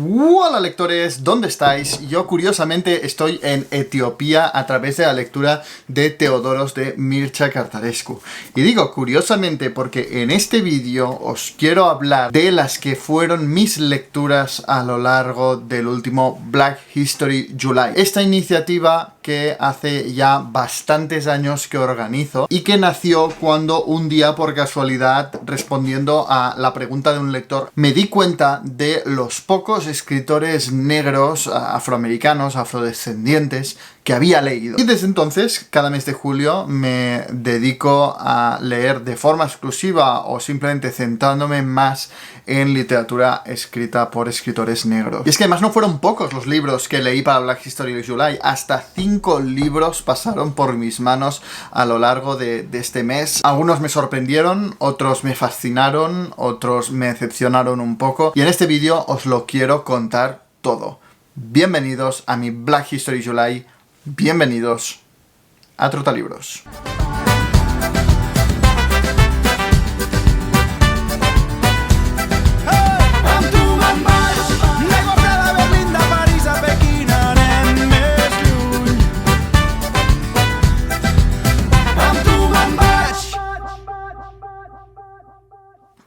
Hola lectores, ¿dónde estáis? Yo curiosamente estoy en Etiopía a través de la lectura de Teodoros de Mircea Cărtărescu. Y digo curiosamente porque en este vídeo os quiero hablar de las que fueron mis lecturas a lo largo del último Black History July. Esta iniciativa que hace ya bastantes años que organizo y que nació cuando un día por casualidad, respondiendo a la pregunta de un lector, me di cuenta de los pocos escritores negros, afroamericanos, afrodescendientes que había leído. Y desde entonces, cada mes de julio, me dedico a leer de forma exclusiva o simplemente centrándome más en literatura escrita por escritores negros. Y es que además no fueron pocos los libros que leí para Black History July. Hasta 5 libros pasaron por mis manos a lo largo de este mes. Algunos me sorprendieron, otros me fascinaron, otros me decepcionaron un poco. Y en este vídeo os lo quiero contar todo. Bienvenidos a mi Black History July. Bienvenidos a Trotalibros.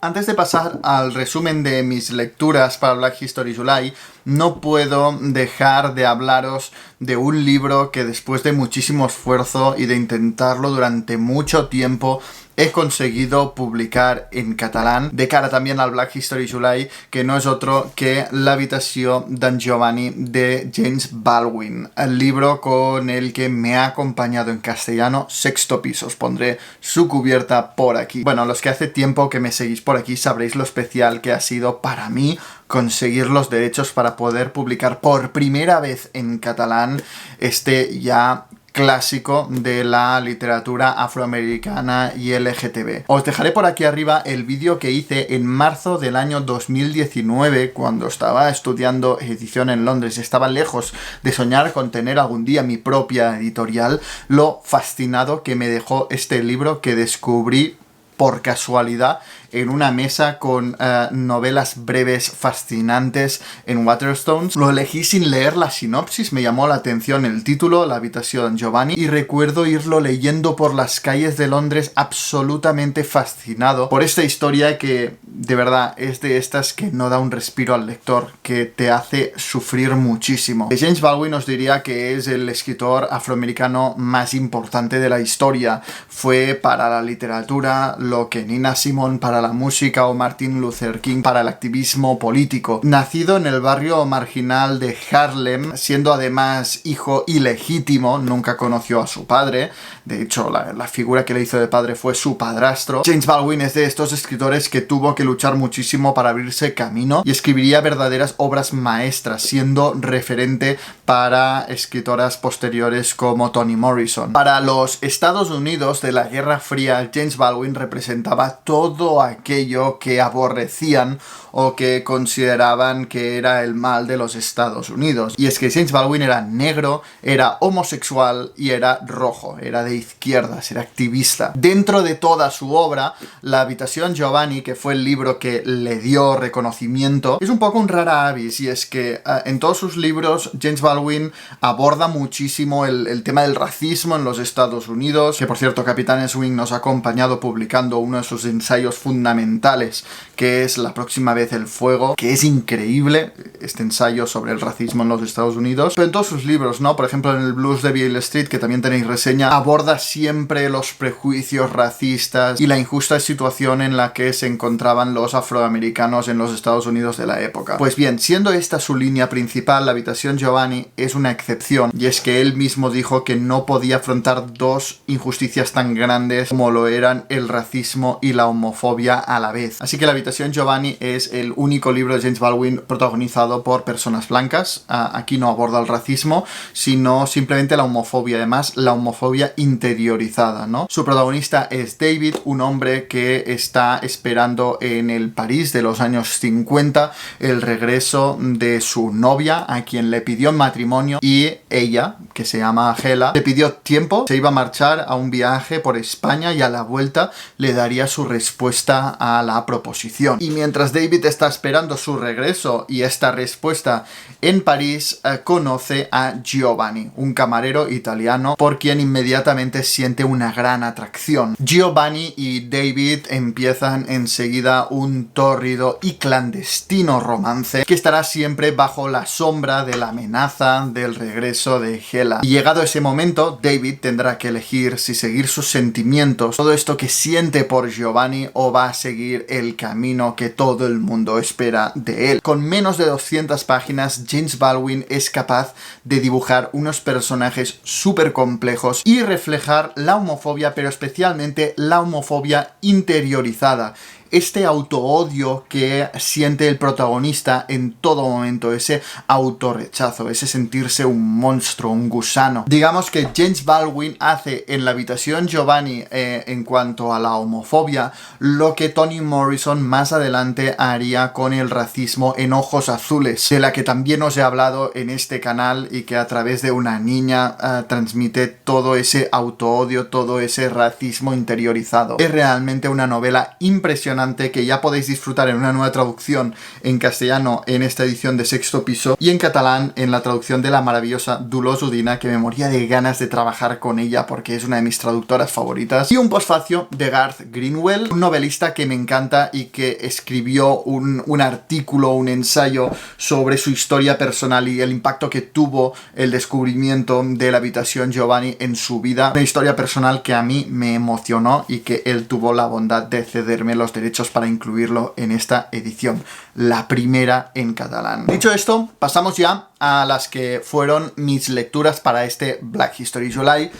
Antes de pasar al resumen de mis lecturas para Black History July, no puedo dejar de hablaros de un libro que después de muchísimo esfuerzo y de intentarlo durante mucho tiempo he conseguido publicar en catalán, de cara también al Black History July, que no es otro que L'habitació d'en Giovanni de James Baldwin, el libro con el que me ha acompañado en castellano Sexto Piso. Os pondré su cubierta por aquí. Bueno, los que hace tiempo que me seguís por aquí sabréis lo especial que ha sido para mí conseguir los derechos para poder publicar por primera vez en catalán este ya clásico de la literatura afroamericana y LGTB. Os dejaré por aquí arriba el vídeo que hice en marzo del año 2019 cuando estaba estudiando edición en Londres. Estaba lejos de soñar con tener algún día mi propia editorial. Lo fascinado que me dejó este libro que descubrí por casualidad en una mesa con novelas breves fascinantes en Waterstones. Lo elegí sin leer la sinopsis, me llamó la atención el título, L'habitació d'en Giovanni, y recuerdo irlo leyendo por las calles de Londres absolutamente fascinado por esta historia que de verdad es de estas que no da un respiro al lector, que te hace sufrir muchísimo. James Baldwin os diría que es el escritor afroamericano más importante de la historia. Fue para la literatura lo que Nina Simone para la música o Martin Luther King para el activismo político. Nacido en el barrio marginal de Harlem, siendo además hijo ilegítimo, nunca conoció a su padre. De hecho, la figura que le hizo de padre fue su padrastro. James Baldwin es de estos escritores que tuvo que luchar muchísimo para abrirse camino y escribiría verdaderas obras maestras, siendo referente para escritoras posteriores como Toni Morrison. Para los Estados Unidos de la Guerra Fría, James Baldwin representaba todo aquello que aborrecían o que consideraban que era el mal de los Estados Unidos. Y es que James Baldwin era negro, era homosexual y era rojo, era de izquierdas, era activista. Dentro de toda su obra, L'habitació d'en Giovanni, que fue el libro que le dio reconocimiento, es un poco un rara avis, y es que en todos sus libros James Baldwin aborda muchísimo el tema del racismo en los Estados Unidos, que por cierto Capitán Swing nos ha acompañado publicando uno de sus ensayos fundamentales, que es La próxima vez el fuego, que es increíble, este ensayo sobre el racismo en los Estados Unidos. Pero en todos sus libros, ¿no? Por ejemplo, en el Blues de Beale Street, que también tenéis reseña, aborda siempre los prejuicios racistas y la injusta situación en la que se encontraban los afroamericanos en los Estados Unidos de la época. Pues bien, siendo esta su línea principal, L'habitació d'en Giovanni es una excepción, y es que él mismo dijo que no podía afrontar dos injusticias tan grandes como lo eran el racismo y la homofobia a la vez. Así que L'habitació d'en Giovanni es el único libro de James Baldwin protagonizado por personas blancas. Aquí no aborda el racismo, sino simplemente la homofobia, además la homofobia interiorizada, ¿no? Su protagonista es David, un hombre que está esperando en el París de los años 50 el regreso de su novia, a quien le pidió en matrimonio, y ella, que se llama Hela, le pidió tiempo, se iba a marchar a un viaje por España y a la vuelta le daría su respuesta respuesta a la proposición. Y mientras David está esperando su regreso y esta respuesta en París, conoce a Giovanni, un camarero italiano por quien inmediatamente siente una gran atracción. Giovanni y David empiezan enseguida un tórrido y clandestino romance que estará siempre bajo la sombra de la amenaza del regreso de Hela. Y llegado ese momento, David tendrá que elegir si seguir sus sentimientos, todo esto que siente por Giovanni, o va a seguir el camino que todo el mundo espera de él. Con menos de 200 páginas, James Baldwin es capaz de dibujar unos personajes súper complejos y reflejar la homofobia, pero especialmente la homofobia interiorizada. Este autoodio que siente el protagonista en todo momento, ese autorrechazo, ese sentirse un monstruo, un gusano. Digamos que James Baldwin hace en La habitación Giovanni en cuanto a la homofobia lo que Toni Morrison más adelante haría con el racismo en Ojos Azules, de la que también os he hablado en este canal y que a través de una niña transmite todo ese autoodio, todo ese racismo interiorizado. Es realmente una novela impresionante que ya podéis disfrutar en una nueva traducción en castellano en esta edición de Sexto Piso y en catalán en la traducción de la maravillosa Dolors Udina, que me moría de ganas de trabajar con ella porque es una de mis traductoras favoritas. Y un postfacio de Garth Greenwell, un novelista que me encanta y que escribió un artículo, un ensayo sobre su historia personal y el impacto que tuvo el descubrimiento de La habitación Giovanni en su vida. Una historia personal que a mí me emocionó y que él tuvo la bondad de cederme los derechos para incluirlo en esta edición, la primera en catalán. Dicho esto, pasamos ya a las que fueron mis lecturas para este Black History July.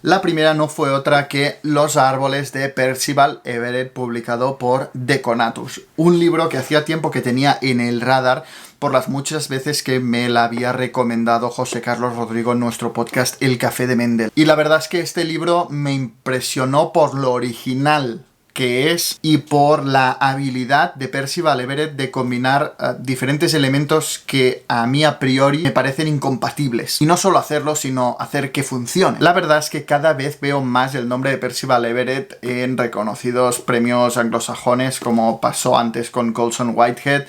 La primera no fue otra que Los árboles de Percival Everett, publicado por Deconatus. Un libro que hacía tiempo que tenía en el radar por las muchas veces que me la había recomendado José Carlos Rodrigo en nuestro podcast El Café de Mendel. Y la verdad es que este libro me impresionó por lo original que es y por la habilidad de Percival Everett de combinar diferentes elementos que a mí a priori me parecen incompatibles. Y no solo hacerlo, sino hacer que funcione. La verdad es que cada vez veo más el nombre de Percival Everett en reconocidos premios anglosajones, como pasó antes con Colson Whitehead.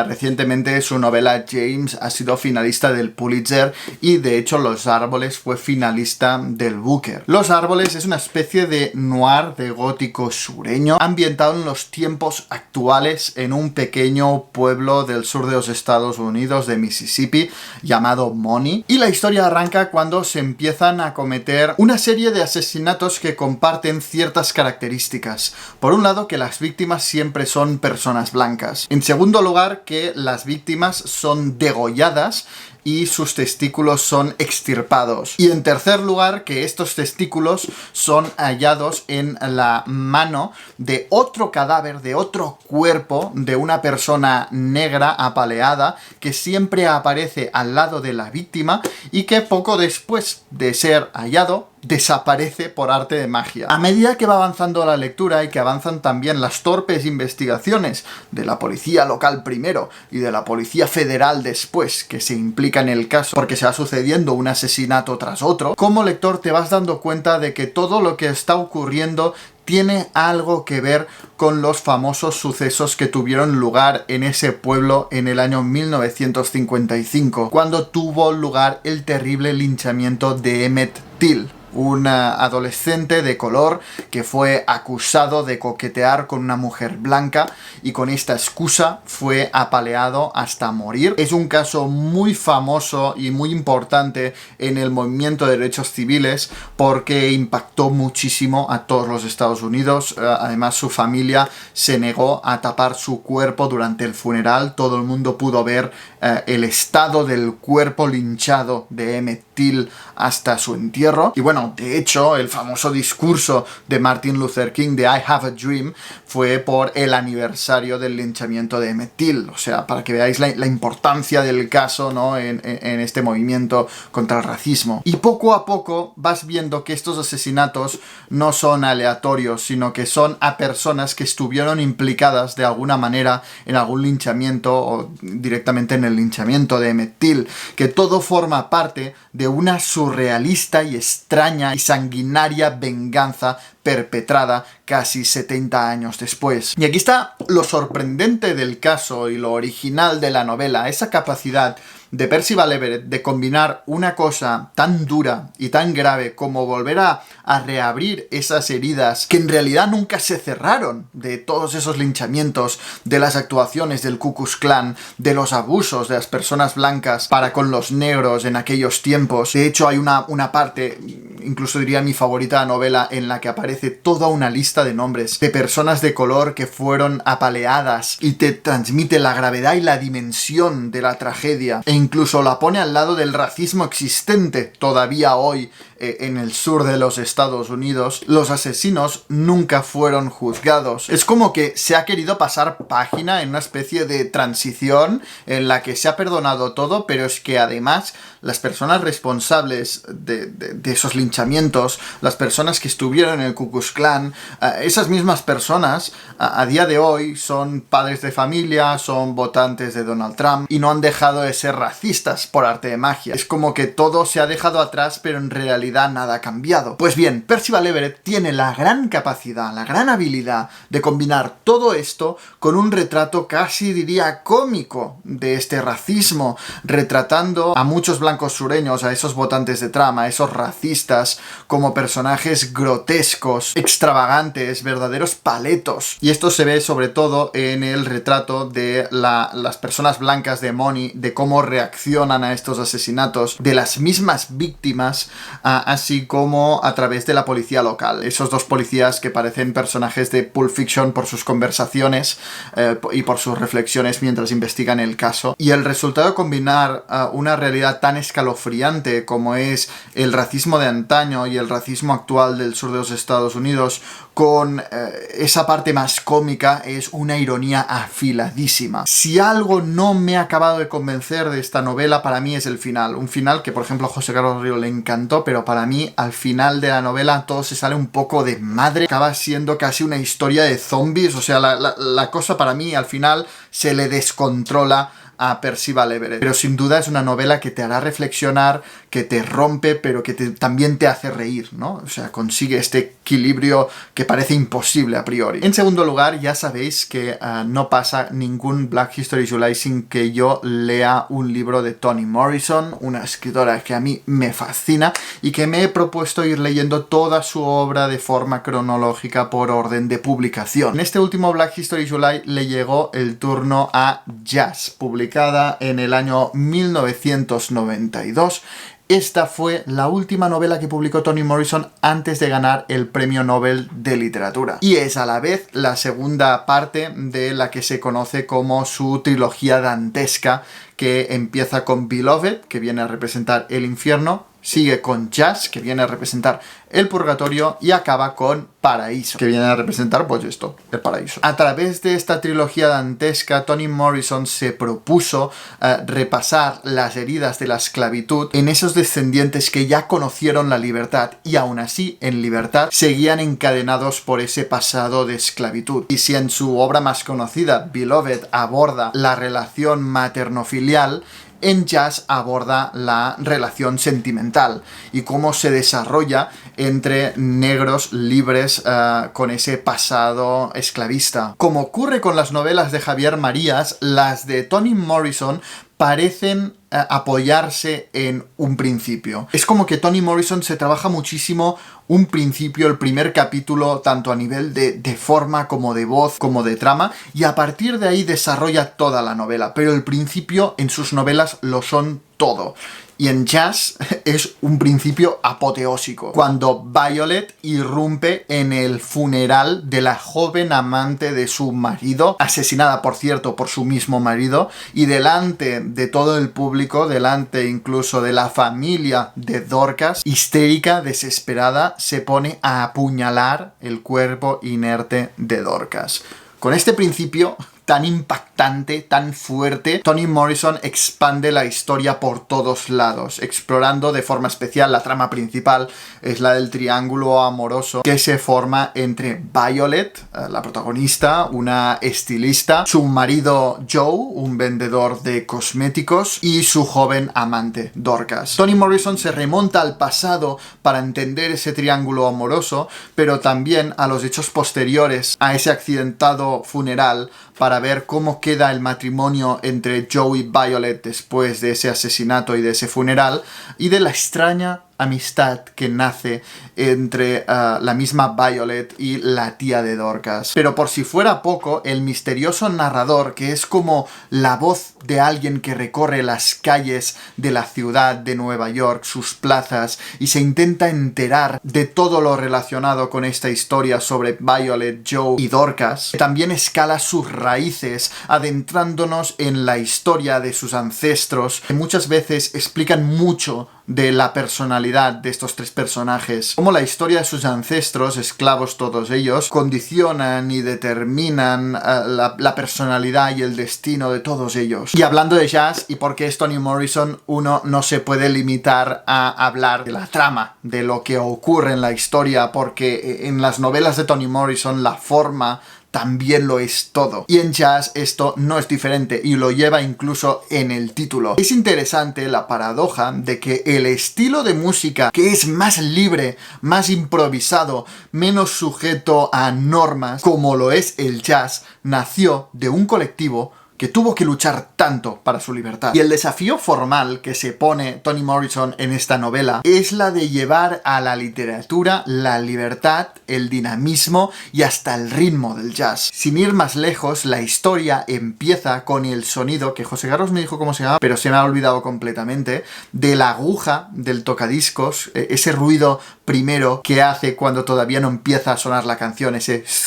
Recientemente su novela James ha sido finalista del Pulitzer y de hecho Los árboles fue finalista del Booker. Los árboles es una especie de noir de gótico sur ambientado en los tiempos actuales en un pequeño pueblo del sur de los Estados Unidos de Mississippi llamado Money, y la historia arranca cuando se empiezan a cometer una serie de asesinatos que comparten ciertas características. Por un lado, que las víctimas siempre son personas blancas. En segundo lugar, que las víctimas son degolladas y sus testículos son extirpados. Y en tercer lugar, que estos testículos son hallados en la mano de otro cadáver, de otro cuerpo, de una persona negra apaleada, que siempre aparece al lado de la víctima y que poco después de ser hallado desaparece por arte de magia. A medida que va avanzando la lectura y que avanzan también las torpes investigaciones de la policía local primero y de la policía federal después, que se implica en el caso porque se va sucediendo un asesinato tras otro, como lector te vas dando cuenta de que todo lo que está ocurriendo tiene algo que ver con los famosos sucesos que tuvieron lugar en ese pueblo en el año 1955, cuando tuvo lugar el terrible linchamiento de Emmett Till, un adolescente de color que fue acusado de coquetear con una mujer blanca y con esta excusa fue apaleado hasta morir. Es un caso muy famoso y muy importante en el movimiento de derechos civiles porque impactó muchísimo a todos los Estados Unidos. Además, su familia se negó a tapar su cuerpo durante el funeral. Todo el mundo pudo ver el estado del cuerpo linchado de Emmett Till hasta su entierro. Y bueno, de hecho, el famoso discurso de Martin Luther King de I Have a Dream fue por el aniversario del linchamiento de Emmett Till. O sea, para que veáis la importancia del caso, ¿no? en este movimiento contra el racismo. Y poco a poco vas viendo que estos asesinatos no son aleatorios, sino que son a personas que estuvieron implicadas de alguna manera en algún linchamiento o directamente en el linchamiento de Emmett Till. Que todo forma parte de una surrealista y extraña extraña y sanguinaria venganza perpetrada casi 70 años después. Y aquí está lo sorprendente del caso y lo original de la novela, esa capacidad de Percival Everett de combinar una cosa tan dura y tan grave como volver a reabrir esas heridas que en realidad nunca se cerraron, de todos esos linchamientos, de las actuaciones del Ku Klux Klan, de los abusos de las personas blancas para con los negros en aquellos tiempos. De hecho, hay una parte, incluso diría mi favorita novela, en la que aparece toda una lista de nombres de personas de color que fueron apaleadas y te transmite la gravedad y la dimensión de la tragedia. E incluso la pone al lado del racismo existente todavía hoy en el sur de los Estados Unidos. Los asesinos nunca fueron juzgados. Es como que se ha querido pasar página en una especie de transición en la que se ha perdonado todo, pero es que además las personas responsables de esos linchamientos, las personas que estuvieron en el Ku Klux Klan, esas mismas personas a día de hoy son padres de familia, son votantes de Donald Trump y no han dejado de ser racistas por arte de magia. Es como que todo se ha dejado atrás, pero en realidad nada ha cambiado. Pues bien, Percival Everett tiene la gran capacidad, la gran habilidad de combinar todo esto con un retrato casi diría cómico de este racismo, retratando a muchos blancos sureños, a esos votantes de Trump, a esos racistas, como personajes grotescos, extravagantes, verdaderos paletos. Y esto se ve sobre todo en el retrato de las personas blancas de Money, de cómo reaccionan a estos asesinatos, de las mismas víctimas, así como a través de la policía local. Esos dos policías que parecen personajes de Pulp Fiction por sus conversaciones y por sus reflexiones mientras investigan el caso. Y el resultado de combinar una realidad tan escalofriante como es el racismo de antaño y el racismo actual del sur de los Estados Unidos con esa parte más cómica es una ironía afiladísima. Si algo no me ha acabado de convencer de esta novela, para mí es el final. Un final que, por ejemplo, a José Carlos Río le encantó, pero para mí, al final de la novela, todo se sale un poco de madre. Acaba siendo casi una historia de zombies. O sea, la cosa para mí, al final, se le descontrola a Percival Everett. Pero sin duda es una novela que te hará reflexionar, que te rompe, pero que también te hace reír, ¿no? O sea, consigue este equilibrio que parece imposible a priori. En segundo lugar, ya sabéis que no pasa ningún Black History July sin que yo lea un libro de Toni Morrison, una escritora que a mí me fascina y que me he propuesto ir leyendo toda su obra de forma cronológica por orden de publicación. En este último Black History July le llegó el turno a Jazz, publicada en el año 1992. Esta fue la última novela que publicó Toni Morrison antes de ganar el Premio Nobel de Literatura. Y es a la vez la segunda parte de la que se conoce como su trilogía dantesca, que empieza con Beloved, que viene a representar el infierno, sigue con Jazz, que viene a representar el purgatorio, y acaba con Paraíso, que viene a representar, pues esto, el paraíso. A través de esta trilogía dantesca, Toni Morrison se propuso repasar las heridas de la esclavitud en esos descendientes que ya conocieron la libertad y aún así, en libertad, seguían encadenados por ese pasado de esclavitud. Y si en su obra más conocida, Beloved, aborda la relación materno-filial, en Jazz aborda la relación sentimental y cómo se desarrolla entre negros libres con ese pasado esclavista. Como ocurre con las novelas de Javier Marías, las de Toni Morrison parecen apoyarse en un principio. Es como que Toni Morrison se trabaja muchísimo un principio, el primer capítulo, tanto a nivel de forma como de voz, como de trama, y a partir de ahí desarrolla toda la novela, pero el principio en sus novelas lo son todo. Y en Jazz es un principio apoteósico, cuando Violet irrumpe en el funeral de la joven amante de su marido, asesinada, por cierto, por su mismo marido, y delante de todo el público, delante incluso de la familia de Dorcas, histérica, desesperada, se pone a apuñalar el cuerpo inerte de Dorcas. Con este principio tan impactante, tan fuerte. Toni Morrison expande la historia por todos lados, explorando de forma especial la trama principal, es la del triángulo amoroso que se forma entre Violet, la protagonista, una estilista, su marido Joe, un vendedor de cosméticos, y su joven amante, Dorcas. Toni Morrison se remonta al pasado para entender ese triángulo amoroso, pero también a los hechos posteriores a ese accidentado funeral, para ver cómo queda el matrimonio entre Joe y Violet después de ese asesinato y de ese funeral, y de la extraña amistad que nace entre la misma Violet y la tía de Dorcas. Pero por si fuera poco, el misterioso narrador, que es como la voz de alguien que recorre las calles de la ciudad de Nueva York, sus plazas, y se intenta enterar de todo lo relacionado con esta historia sobre Violet, Joe y Dorcas, también escala sus raíces, adentrándonos en la historia de sus ancestros, que muchas veces explican mucho de la personalidad de estos tres personajes, como la historia de sus ancestros, esclavos todos ellos, condicionan y determinan la personalidad y el destino de todos ellos. Y hablando de jazz y por qué es Toni Morrison, uno no se puede limitar a hablar de la trama, de lo que ocurre en la historia, porque en las novelas de Toni Morrison la forma también lo es todo. Y en jazz esto no es diferente y lo lleva incluso en el título. Es interesante la paradoja de que el estilo de música que es más libre, más improvisado, menos sujeto a normas, como lo es el jazz, nació de un colectivo que tuvo que luchar tanto para su libertad. Y el desafío formal que se pone Toni Morrison en esta novela es la de llevar a la literatura la libertad, el dinamismo y hasta el ritmo del jazz. Sin ir más lejos, la historia empieza con el sonido, que José Carlos me dijo cómo se llama, pero se me ha olvidado completamente, de la aguja del tocadiscos, ese ruido primero que hace cuando todavía no empieza a sonar la canción,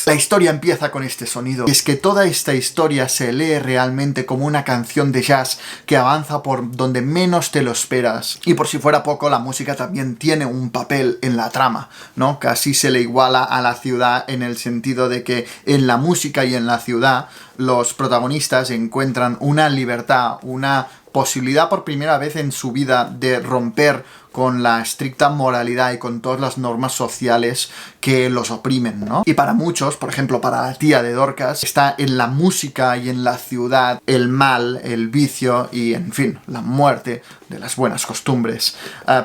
la historia empieza con este sonido. Y es que toda esta historia se lee realmente como una canción de jazz que avanza por donde menos te lo esperas. Y por si fuera poco, la música también tiene un papel en la trama, ¿no? Casi se le iguala a la ciudad en el sentido de que en la música y en la ciudad los protagonistas encuentran una libertad, una posibilidad por primera vez en su vida de romper con la estricta moralidad y con todas las normas sociales que los oprimen, ¿no? Y para muchos, por ejemplo, para la tía de Dorcas, está en la música y en la ciudad el mal, el vicio y, en fin, la muerte de las buenas costumbres.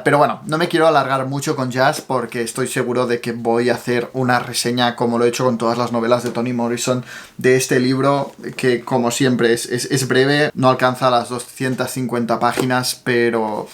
Pero bueno, no me quiero alargar mucho con jazz porque estoy seguro de que voy a hacer una reseña, como lo he hecho con todas las novelas de Toni Morrison, de este libro que, como siempre, es breve, no alcanza las 250 páginas, pero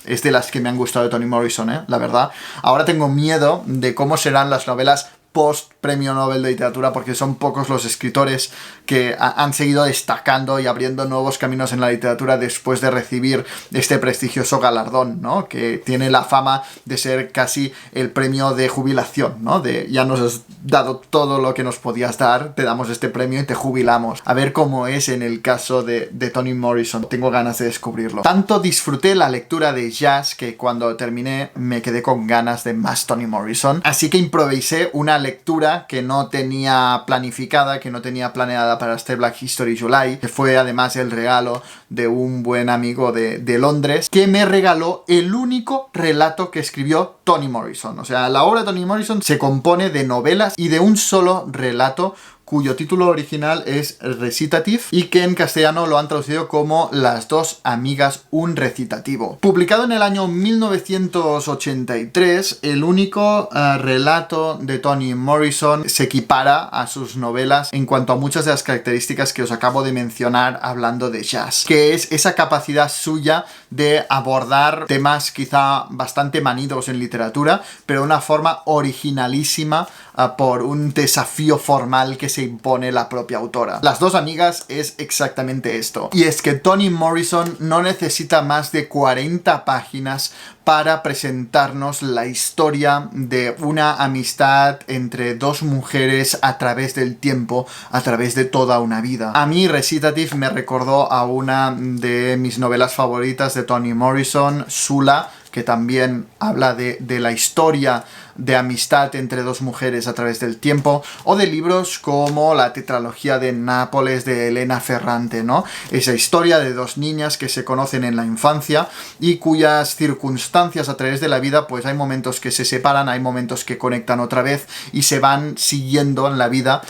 es de las que me han gustado de Toni Morrison, la verdad. Ahora tengo miedo de cómo serán las novelas post Premio Nobel de Literatura, porque son pocos los escritores que han seguido destacando y abriendo nuevos caminos en la literatura después de recibir este prestigioso galardón, ¿no? Que tiene la fama de ser casi el premio de jubilación, ¿no? De ya nos has dado todo lo que nos podías dar, te damos este premio y te jubilamos. A ver cómo es en el caso de Toni Morrison. Tengo ganas de descubrirlo. Tanto disfruté la lectura de jazz que cuando terminé me quedé con ganas de más Toni Morrison. Así que improvisé una lectura que no tenía planificada, que no tenía planeada para este Black History July, que fue además el regalo de un buen amigo de Londres, que me regaló el único relato que escribió Toni Morrison. O sea, la obra de Toni Morrison se compone de novelas y de un solo relato, cuyo título original es Recitative y que en castellano lo han traducido como Las dos amigas, un recitativo. Publicado en el año 1983, el único relato de Toni Morrison se equipara a sus novelas en cuanto a muchas de las características que os acabo de mencionar hablando de jazz, que es esa capacidad suya de abordar temas quizá bastante manidos en literatura, pero de una forma originalísima por un desafío formal que se impone la propia autora. Las dos amigas es exactamente esto. Y es que Toni Morrison no necesita más de 40 páginas para presentarnos la historia de una amistad entre dos mujeres a través del tiempo, a través de toda una vida. A mí Recitative me recordó a una de mis novelas favoritas de Toni Morrison, Sula, que también habla de la historia de amistad entre dos mujeres a través del tiempo, o de libros como la tetralogía de Nápoles de Elena Ferrante, ¿no? Esa historia de dos niñas que se conocen en la infancia y cuyas circunstancias a través de la vida, pues hay momentos que se separan, hay momentos que conectan otra vez y se van siguiendo en la vida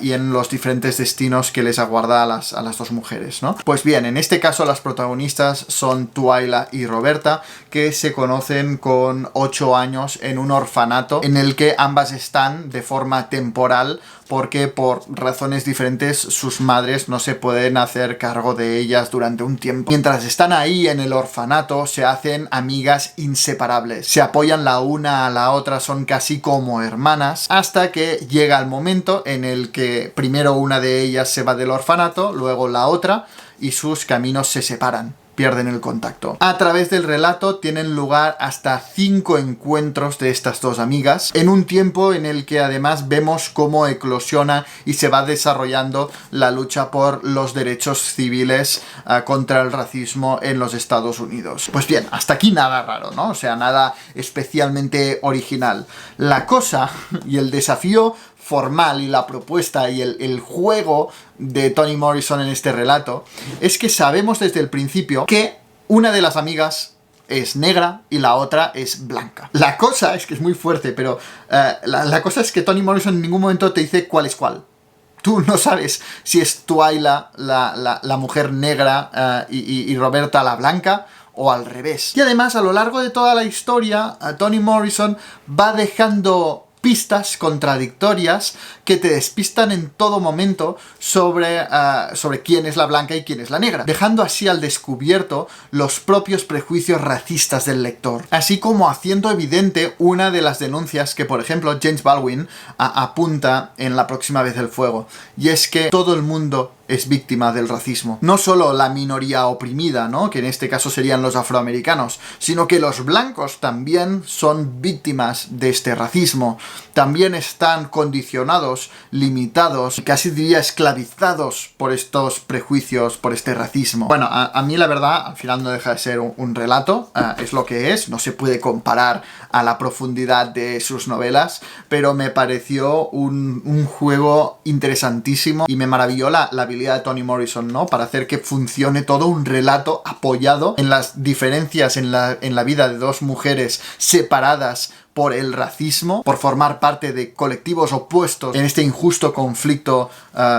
y en los diferentes destinos que les aguarda a las dos mujeres, ¿no? Pues bien, en este caso las protagonistas son Twyla y Roberta, que se conocen con 8 años en un orfanato en el que ambas están de forma temporal porque por razones diferentes sus madres no se pueden hacer cargo de ellas durante un tiempo. Mientras están ahí en el orfanato se hacen amigas inseparables, se apoyan la una a la otra, son casi como hermanas, hasta que llega el momento en el que primero una de ellas se va del orfanato, luego la otra, y sus caminos se separan, pierden el contacto. A través del relato tienen lugar hasta 5 encuentros de estas dos amigas, en un tiempo en el que además vemos cómo eclosiona y se va desarrollando la lucha por los derechos civiles contra el racismo en los Estados Unidos. Pues bien, hasta aquí nada raro, ¿no? O sea, nada especialmente original. La cosa y el desafío formal y la propuesta y el juego de Toni Morrison en este relato es que sabemos desde el principio que una de las amigas es negra y la otra es blanca. La cosa es que es muy fuerte, pero la cosa es que Toni Morrison en ningún momento te dice cuál es cuál. Tú no sabes si es Twyla la mujer negra y Roberta la blanca, o al revés. Y además, a lo largo de toda la historia, Toni Morrison va dejando pistas contradictorias que te despistan en todo momento sobre quién es la blanca y quién es la negra, dejando así al descubierto los propios prejuicios racistas del lector, así como haciendo evidente una de las denuncias que, por ejemplo, James Baldwin apunta en La próxima vez el fuego, y es que todo el mundo es víctima del racismo. No solo la minoría oprimida, ¿no?, que en este caso serían los afroamericanos, sino que los blancos también son víctimas de este racismo. También están condicionados, limitados, casi diría esclavizados por estos prejuicios, por este racismo. Bueno, a mí la verdad, al final no deja de ser un relato, es lo que es, no se puede comparar a la profundidad de sus novelas, pero me pareció un juego interesantísimo y me maravilló la habilidad de Toni Morrison, ¿no?, para hacer que funcione todo un relato apoyado en las diferencias en la vida de dos mujeres separadas por el racismo, por formar parte de colectivos opuestos en este injusto conflicto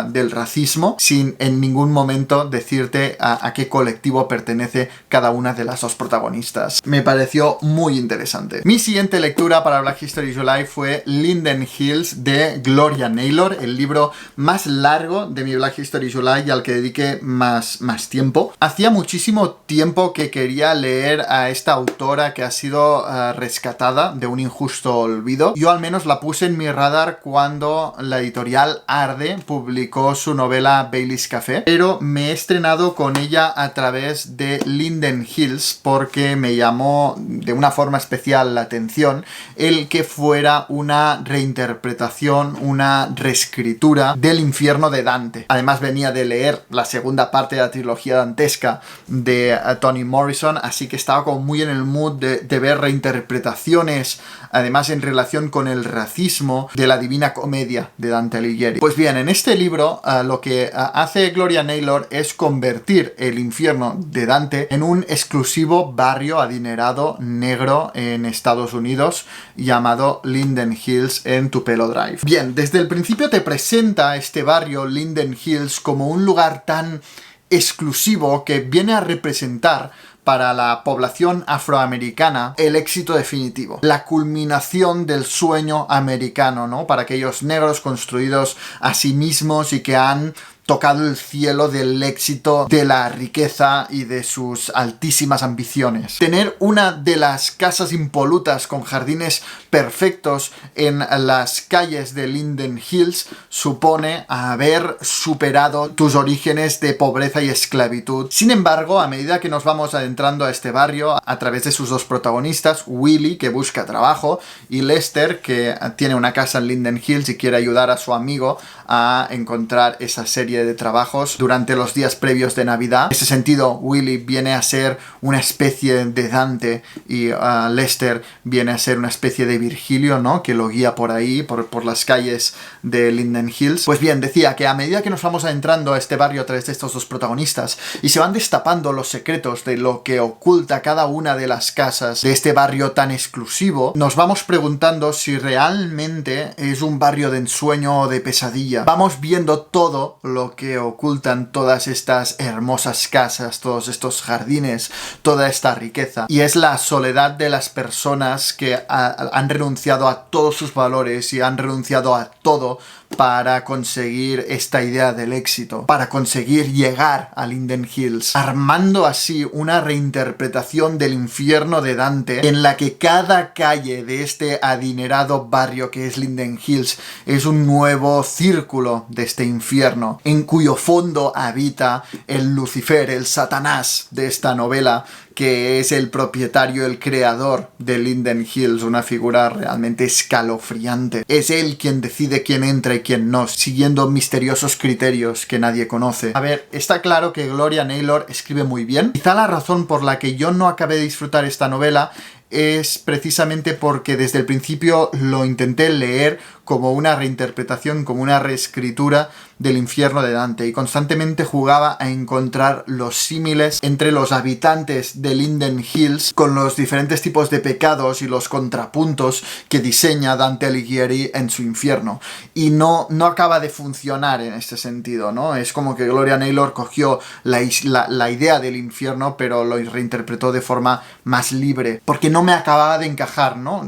del racismo, sin en ningún momento decirte a qué colectivo pertenece cada una de las dos protagonistas. Me pareció muy interesante. Mi siguiente lectura para Black History July fue Linden Hills de Gloria Naylor, el libro más largo de mi Black History July y al que dediqué más tiempo. Hacía muchísimo tiempo que quería leer a esta autora que ha sido rescatada de un injusto olvido. Yo al menos la puse en mi radar cuando la editorial Arde publicó su novela Bailey's Café, pero me he estrenado con ella a través de Linden Hills porque me llamó de una forma especial la atención el que fuera una reinterpretación, una reescritura del infierno de Dante. Además venía de leer la segunda parte de la trilogía dantesca de Toni Morrison, así que estaba como muy en el mood de ver reinterpretaciones, además en relación con el racismo de la Divina Comedia de Dante Alighieri. Pues bien, en este libro lo que hace Gloria Naylor es convertir el infierno de Dante en un exclusivo barrio adinerado negro en Estados Unidos llamado Linden Hills en Tupelo Drive. Bien, desde el principio te presenta este barrio Linden Hills como un lugar tan exclusivo que viene a representar para la población afroamericana el éxito definitivo, la culminación del sueño americano, ¿no?, para aquellos negros construidos a sí mismos y que han tocado el cielo del éxito, de la riqueza y de sus altísimas ambiciones. Tener una de las casas impolutas con jardines perfectos en las calles de Linden Hills supone haber superado tus orígenes de pobreza y esclavitud. Sin embargo, a medida que nos vamos adentrando a este barrio, a través de sus dos protagonistas, Willie, que busca trabajo, y Lester, que tiene una casa en Linden Hills y quiere ayudar a su amigo a encontrar esa serie serie de trabajos durante los días previos de Navidad. En ese sentido, Willy viene a ser una especie de Dante y Lester viene a ser una especie de Virgilio, ¿no? Que lo guía por ahí, por las calles de Linden Hills. Pues bien, decía que a medida que nos vamos adentrando a este barrio a través de estos dos protagonistas y se van destapando los secretos de lo que oculta cada una de las casas de este barrio tan exclusivo, nos vamos preguntando si realmente es un barrio de ensueño o de pesadilla. Vamos viendo todo lo que ocultan todas estas hermosas casas, todos estos jardines, toda esta riqueza. Y es la soledad de las personas que han renunciado a todos sus valores y han renunciado a todo para conseguir esta idea del éxito, para conseguir llegar a Linden Hills, armando así una reinterpretación del infierno de Dante en la que cada calle de este adinerado barrio que es Linden Hills es un nuevo círculo de este infierno, en cuyo fondo habita el Lucifer, el Satanás de esta novela, que es el propietario, el creador de Linden Hills, una figura realmente escalofriante. Es él quien decide quién entra y quién no, siguiendo misteriosos criterios que nadie conoce. A ver, está claro que Gloria Naylor escribe muy bien. Quizá la razón por la que yo no acabé de disfrutar esta novela es precisamente porque desde el principio lo intenté leer como una reinterpretación, como una reescritura del infierno de Dante, y constantemente jugaba a encontrar los símiles entre los habitantes de Linden Hills con los diferentes tipos de pecados y los contrapuntos que diseña Dante Alighieri en su infierno. Y no acaba de funcionar en este sentido, ¿no? Es como que Gloria Naylor cogió la idea del infierno, pero lo reinterpretó de forma más libre, porque no me acababa de encajar, ¿no?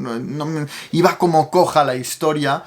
Iba como coja la historia.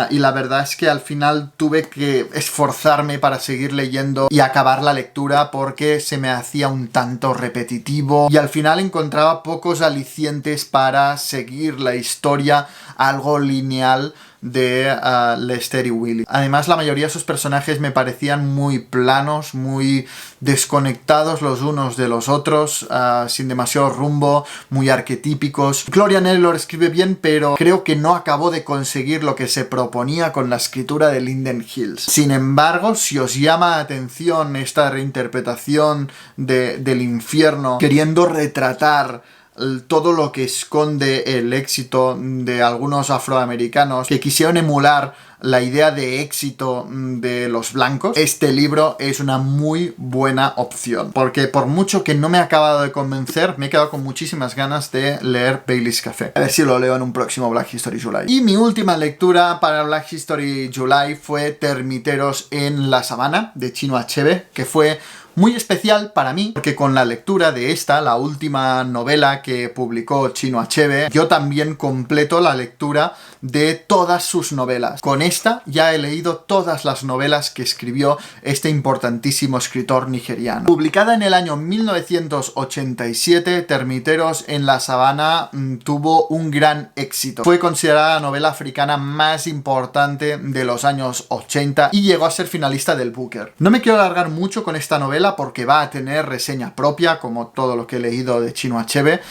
Y la verdad es que al final tuve que esforzarme para seguir leyendo y acabar la lectura porque se me hacía un tanto repetitivo y al final encontraba pocos alicientes para seguir la historia algo lineal de Lester y Willy. Además, la mayoría de sus personajes me parecían muy planos, muy desconectados los unos de los otros, sin demasiado rumbo, muy arquetípicos. Gloria Naylor escribe bien, pero creo que no acabó de conseguir lo que se proponía con la escritura de Linden Hills. Sin embargo, si os llama la atención esta reinterpretación del infierno, queriendo retratar todo lo que esconde el éxito de algunos afroamericanos que quisieron emular la idea de éxito de los blancos, este libro es una muy buena opción, porque por mucho que no me ha acabado de convencer, me he quedado con muchísimas ganas de leer Bailey's Café. A ver si lo leo en un próximo Black History July. Y mi última lectura para Black History July fue Termiteros en la Sabana, de Chinua Achebe, que fue muy especial para mí, porque con la lectura de esta, la última novela que publicó Chinua Achebe, yo también completo la lectura de todas sus novelas. Con esta ya he leído todas las novelas que escribió este importantísimo escritor nigeriano. Publicada en el año 1987, Termiteros en la Sabana tuvo un gran éxito. Fue considerada la novela africana más importante de los años 80 y llegó a ser finalista del Booker. No me quiero alargar mucho con esta novela porque va a tener reseña propia, como todo lo que he leído de Chinua Achebe,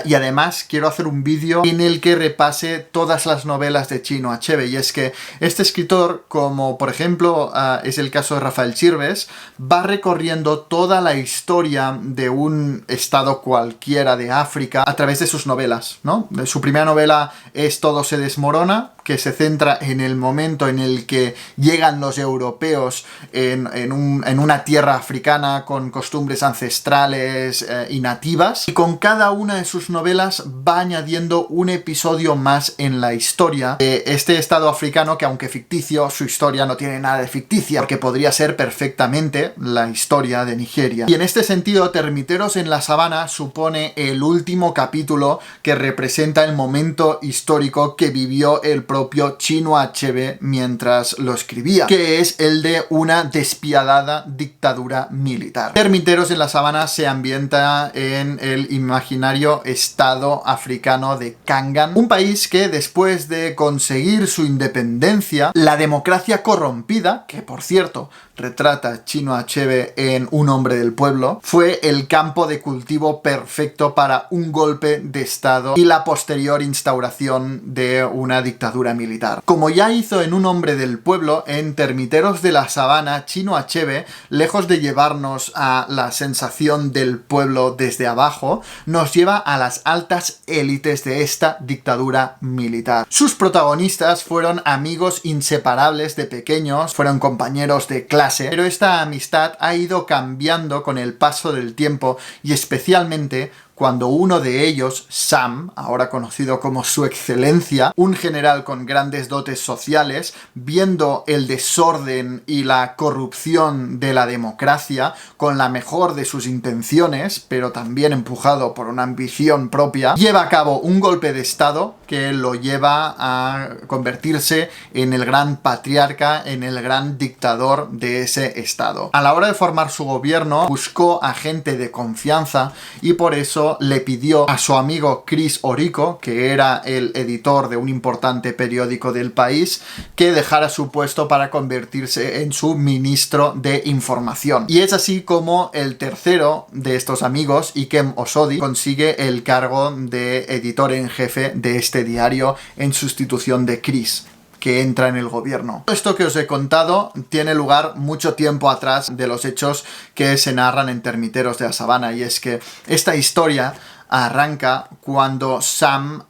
y además quiero hacer un vídeo en el que repase todas las novelas de Chinua Achebe, y es que este escritor, como por ejemplo es el caso de Rafael Chirves, va recorriendo toda la historia de un estado cualquiera de África a través de sus novelas, ¿no? Su primera novela es Todo se desmorona, que se centra en el momento en el que llegan los europeos en una tierra africana con costumbres ancestrales y nativas, y con cada una de sus novelas va añadiendo un episodio más en la historia de este estado africano que, aunque ficticio, su historia no tiene nada de ficticia, porque podría ser perfectamente la historia de Nigeria. Y en este sentido, Termiteros en la Sabana supone el último capítulo que representa el momento histórico que vivió el propio Chinua Achebe mientras lo escribía, que es el de una despiadada dictadura militar. Termiteros en la Sabana se ambienta en el imaginario estado africano de Kangan, un país que después de conseguir su independencia justicia, la democracia corrompida, que por cierto retrata Chinua Achebe en Un hombre del pueblo, fue el campo de cultivo perfecto para un golpe de estado y la posterior instauración de una dictadura militar. Como ya hizo en Un hombre del pueblo, en Termiteros de la Sabana, Chinua Achebe, lejos de llevarnos a la sensación del pueblo desde abajo, nos lleva a las altas élites de esta dictadura militar. Sus protagonistas fueron amigos inseparables de pequeños, fueron compañeros de clase, pero esta amistad ha ido cambiando con el paso del tiempo y especialmente cuando uno de ellos, Sam, ahora conocido como Su Excelencia, un general con grandes dotes sociales, viendo el desorden y la corrupción de la democracia, con la mejor de sus intenciones, pero también empujado por una ambición propia, lleva a cabo un golpe de estado que lo lleva a convertirse en el gran patriarca, en el gran dictador de ese estado. A la hora de formar su gobierno, buscó a gente de confianza y por eso le pidió a su amigo Chris Orico, que era el editor de un importante periódico del país, que dejara su puesto para convertirse en su ministro de información. Y es así como el tercero de estos amigos, Ikem Osodi, consigue el cargo de editor en jefe de este diario en sustitución de Chris, que entra en el gobierno. Esto que os he contado tiene lugar mucho tiempo atrás de los hechos que se narran en Termiteros de la Sabana, y es que esta historia arranca cuando Sam,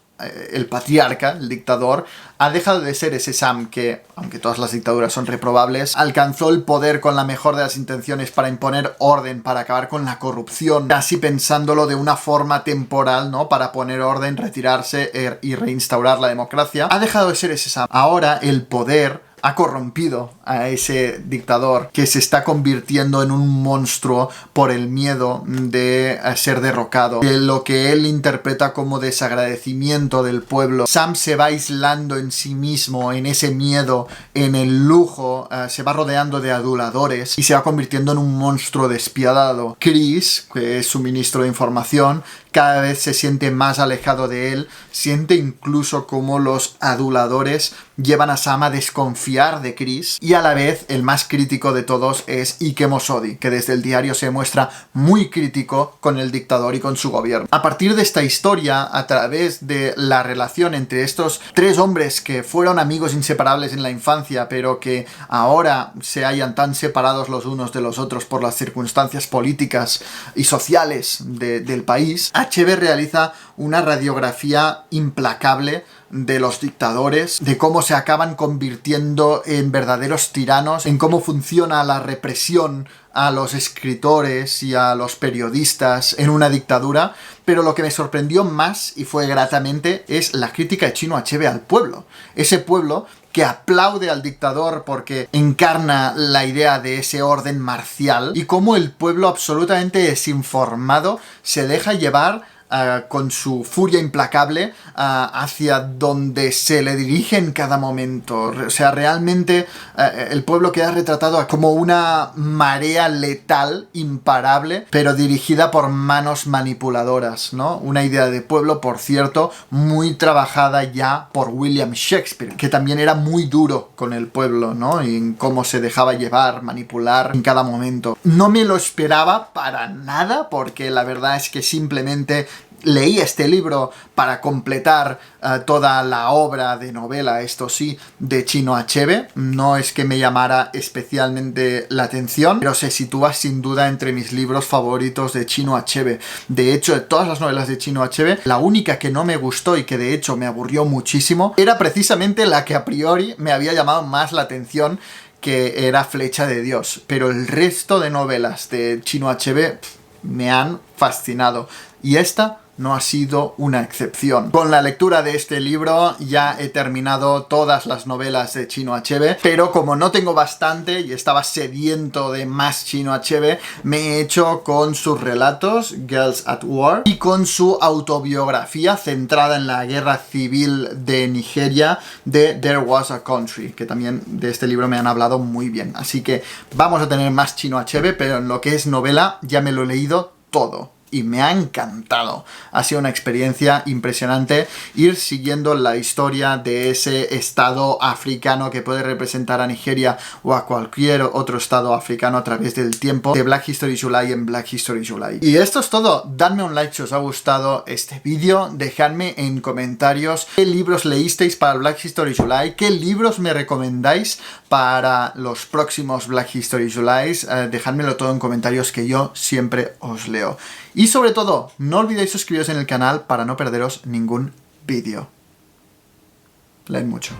el patriarca, el dictador, ha dejado de ser ese Sam que, aunque todas las dictaduras son reprobables, alcanzó el poder con la mejor de las intenciones para imponer orden, para acabar con la corrupción, casi pensándolo de una forma temporal, ¿no? Para poner orden, retirarse y reinstaurar la democracia. Ha dejado de ser ese Sam. Ahora el poder ha corrompido a ese dictador que se está convirtiendo en un monstruo por el miedo de ser derrocado, de lo que él interpreta como desagradecimiento del pueblo. Sam se va aislando en sí mismo, en ese miedo, en el lujo, se va rodeando de aduladores y se va convirtiendo en un monstruo despiadado. Chris, que es su ministro de información, cada vez se siente más alejado de él, siente incluso como los aduladores llevan a Sam a desconfiar de Chris, y a la vez el más crítico de todos es Ikem Osodi, que desde el diario se muestra muy crítico con el dictador y con su gobierno. A partir de esta historia, a través de la relación entre estos tres hombres que fueron amigos inseparables en la infancia, pero que ahora se hallan tan separados los unos de los otros por las circunstancias políticas y sociales del país, Achebe realiza una radiografía implacable de los dictadores, de cómo se acaban convirtiendo en verdaderos tiranos, en cómo funciona la represión a los escritores y a los periodistas en una dictadura. Pero lo que me sorprendió más, y fue gratamente, es la crítica de Chinua Achebe al pueblo. Ese pueblo que aplaude al dictador porque encarna la idea de ese orden marcial, y cómo el pueblo absolutamente desinformado se deja llevar con su furia implacable hacia donde se le dirige en cada momento. O sea, realmente el pueblo queda retratado como una marea letal, imparable, pero dirigida por manos manipuladoras, ¿no? Una idea de pueblo, por cierto, muy trabajada ya por William Shakespeare, que también era muy duro con el pueblo, ¿no? Y en cómo se dejaba llevar, manipular en cada momento. No me lo esperaba para nada, porque la verdad es que simplemente leí este libro para completar toda la obra de novela, esto sí, de Chinua Achebe. No es que me llamara especialmente la atención, pero se sitúa sin duda entre mis libros favoritos de Chinua Achebe. De hecho, de todas las novelas de Chinua Achebe, la única que no me gustó y que de hecho me aburrió muchísimo era precisamente la que a priori me había llamado más la atención, que era Flecha de Dios. Pero el resto de novelas de Chinua Achebe me han fascinado, y esta no ha sido una excepción. Con la lectura de este libro ya he terminado todas las novelas de Chinua Achebe, pero como no tengo bastante y estaba sediento de más Chinua Achebe, me he hecho con sus relatos, Girls at War, y con su autobiografía centrada en la guerra civil de Nigeria, de There Was a Country, que también de este libro me han hablado muy bien. Así que vamos a tener más Chinua Achebe, pero en lo que es novela ya me lo he leído todo. y me ha encantado. Ha sido una experiencia impresionante ir siguiendo la historia de ese estado africano que puede representar a Nigeria o a cualquier otro estado africano a través del tiempo de Black History July en Black History July. Y esto es todo. Dadme un like si os ha gustado este vídeo. Dejadme en comentarios qué libros leísteis para Black History July, qué libros me recomendáis para los próximos Black History July. Dejádmelo todo en comentarios que yo siempre os leo. Y sobre todo, no olvidéis suscribiros en el canal para no perderos ningún vídeo. Leed mucho.